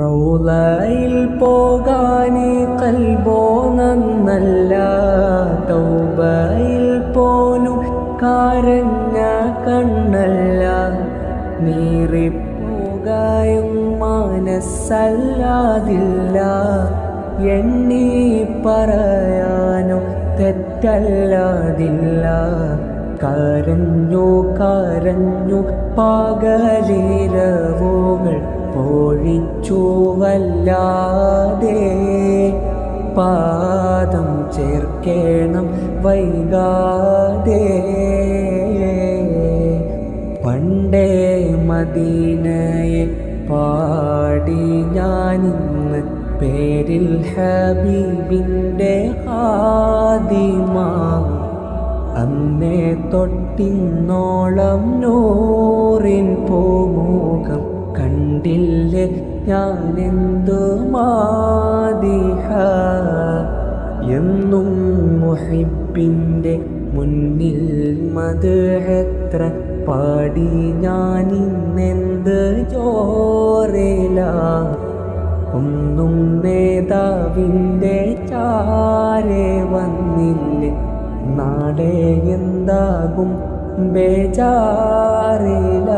റൗളയിൽ പോകാനേ കൽബോ നന്നല്ല, തൗബയിൽ പോലും കരഞ്ഞ കണ്ണല്ല. നീറിപ്പോകായും മനസ്സല്ലാതില്ല, എണ്ണി പറയാനോ തെറ്റല്ലാതില്ല. കരഞ്ഞു കരഞ്ഞു പകലിരവുകൾ പൊഴിച്ചു വല്ലാതെ, പാദം ചേർക്കണം വൈകാതെ. പണ്ടേ മദീനയെ പാടി ഞാനിന്ന് പേരിൽ ഹബീബിൻ്റെ ഹാദിമ. അന്നേ തൊട്ടിന്നോളം നൂറിൻ പൂമുഖം കണ്ടില്ലേ ഞാനെന്തു മാദിഹ. എന്നും മുഹിബിൻ്റെ മുന്നിൽ മദ്ഹെത്ര പാടി ഞാനിന്നെന്ത് ജോറില. ഒന്നും നേതാവിൻ്റെ ചാരെ വന്നില്ലേ, നാടേ എന്താകും ബേജാറില.